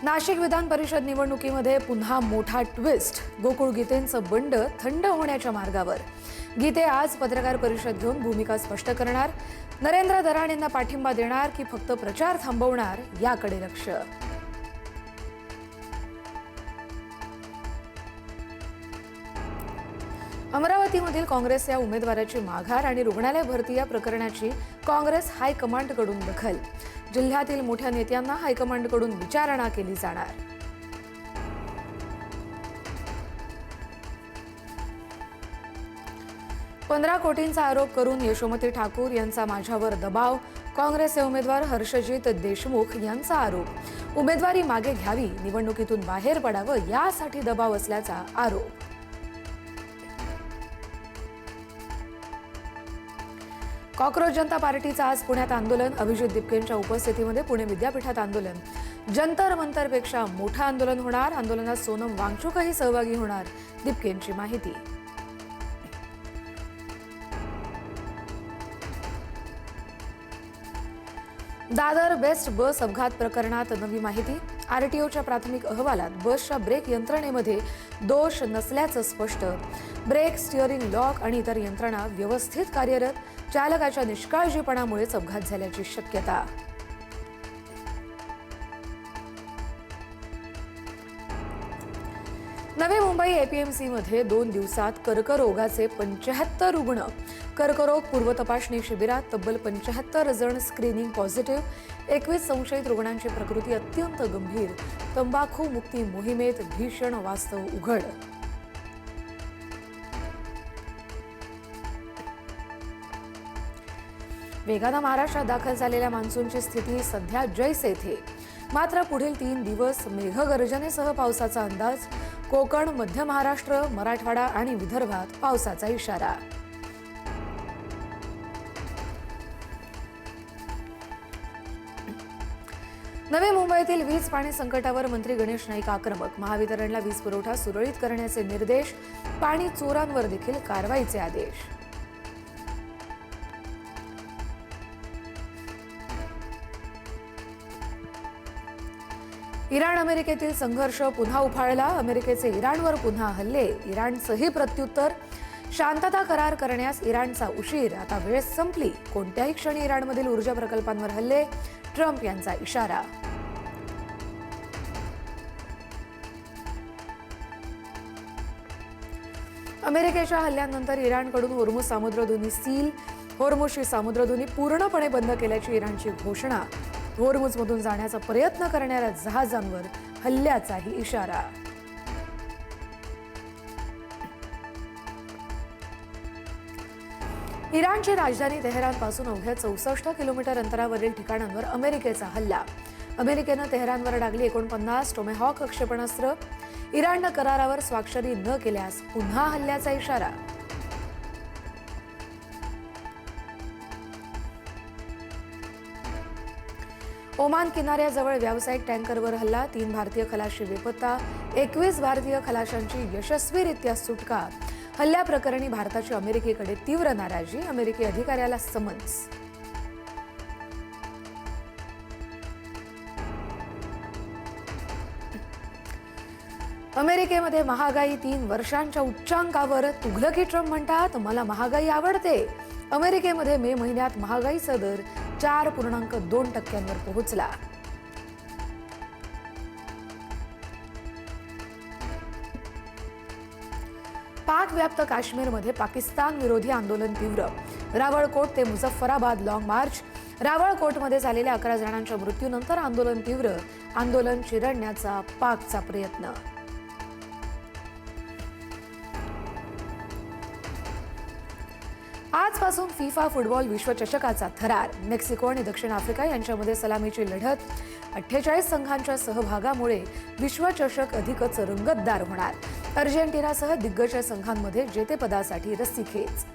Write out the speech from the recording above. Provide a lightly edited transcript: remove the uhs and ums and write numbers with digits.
नाशिक विधान परिषद निवडणुकीमध्ये पुन्हा मोठा ट्विस्ट. गोकुळ गीतेंचं बंड थंड होण्याच्या मार्गावर. गीते आज पत्रकार परिषद घेऊन भूमिका स्पष्ट करणार. नरेंद्र दराण यांना पाठिंबा देणार की फक्त प्रचार थांबवणार याकडे लक्ष. अमरावतीमधील काँग्रेस या उमेदवाराची माघार आणि रुग्णालय भरती या प्रकरणाची काँग्रेस हायकमांडकडून दखल. जिल्ह्यातील मोठ्या नेत्यांना हायकमांडकडून विचारणा केली जाणार. $15 कोटींचा आरोप करून यशोमती ठाकूर यांचा माझ्यावर दबाव. काँग्रेसचे उमेदवार हर्षजित देशमुख यांचा आरोप. उमेदवारी मागे घ्यावी, निवडणुकीतून बाहेर पडावं यासाठी दबाव असल्याचा आरोप. कॉकरोच जनता पार्टीचं आज पुण्यात आंदोलन. अभिजित दिपकेंच्या उपस्थितीमध्ये पुणे विद्यापीठात आंदोलन. जंतर मंतरपेक्षा मोठं आंदोलन होणार. आंदोलनात सोनम वांगचुकही सहभागी होणार, दिपकेंची माहिती. दादर बेस्ट बस अपघात प्रकरणात नवी माहिती. आरटीओच्या प्राथमिक अहवालात बसच्या ब्रेक यंत्रणेमध्ये दोष नसल्याचं स्पष्ट. ब्रेक, स्टिअरिंग लॉक आणि इतर यंत्रणा व्यवस्थित कार्यरत. चालकाच्या निष्काळजीपणामुळेच अपघात झाल्याची शक्यता. नवी मुंबई एपीएमसीमध्ये 2 दिवसात कर्करोगाचे 75 रुग्ण. कर्करोग पूर्वतपासणी शिबिरात तब्बल 75 जण स्क्रीनिंग पॉझिटिव्ह. 21 संशयित रुग्णांची प्रकृती अत्यंत गंभीर. तंबाखू मुक्ती मोहिमेत भीषण वास्तव उघड. वेगानं महाराष्ट्रात दाखल झालेल्या मान्सूनची स्थिती सध्या जैसे थे. मात्र पुढील 3 दिवस मेघगर्जनेसह पावसाचा अंदाज. कोकण, मध्य महाराष्ट्र, मराठवाडा आणि विदर्भात पावसाचा इशारा. नवी मुंबईतील वीज पाणी संकटावर मंत्री गणेश नाईक आक्रमक. महावितरणला वीज पुरवठा सुरळीत करण्याचे निर्देश. पाणी चोरांवर देखील कारवाईचे आदेश. इराण अमेरिकेतील संघर्ष पुन्हा उफाळला. अमेरिकेचे इराणवर पुन्हा हल्ले. इराणचंही प्रत्युत्तर. शांतता करार करण्यास इराणचा उशीर. आता वेळ संपली. कोणत्याही क्षणी इराणमधील ऊर्जा प्रकल्पांवर हल्ले. ट्रम्प यांचा इशारा. अमेरिकेच्या हल्ल्यानंतर इराणकडून होर्मुझ सामुद्रधुनी सील. होर्मुझची सामुद्रधुनी पूर्णपणे बंद केल्याची इराणची घोषणा. होर्मुझमधून जाण्याचा प्रयत्न करणाऱ्या जहाजांवर हल्ल्याचाही इशारा. इराणची राजधानी तेहरानपासून अवघ्या 64 किलोमीटर अंतरावरील ठिकाणांवर अमेरिकेचा हल्ला. अमेरिकेनं तेहरानवर डागली 49 टोमॅहॉक क्षेपणास्त्र. इराणनं करारावर स्वाक्षरी न केल्यास पुन्हा हल्ल्याचा इशारा. ओमान किनाऱ्याजवळ व्यावसायिक टँकरवर हल्ला. 3 भारतीय खलाशी बेपत्ता. 21 भारतीय खलाशांची यशस्वीरित्या सुटका. हल्ल्याप्रकरणी भारताची अमेरिकेकडे तीव्र नाराजी. अमेरिकी अधिकाऱ्याला समन्स. अमेरिकेमध्ये महागाई 3 वर्षांच्या उच्चांकावर. तुघलकी ट्रम्प म्हणतात, मला महागाई आवडते. अमेरिकेमध्ये मे महिन्यात महागाईचा दर 4.2% पोहोचला. पाक व्याप्त काश्मीरमध्ये पाकिस्तान विरोधी आंदोलन तीव्र. रावळकोट ते मुझफ्फराबाद लाँग मार्च. रावळकोटमध्ये झालेल्या 11 जणांच्या मृत्यूनंतर आंदोलन तीव्र. आंदोलन चिरडण्याचा पाकचा प्रयत्न. आजपासून फिफा फुटबॉल विश्वचषकाचा थरार. मेक्सिको आणि दक्षिण आफ्रिका यांच्यामध्ये सलामीची लढत. 48 संघांच्या सहभागामुळे विश्वचषक अधिकच रंगतदार होणार. अर्जेंटिनासह दिग्गज संघांमध्ये जेतेपदासाठी रस्सीखेच.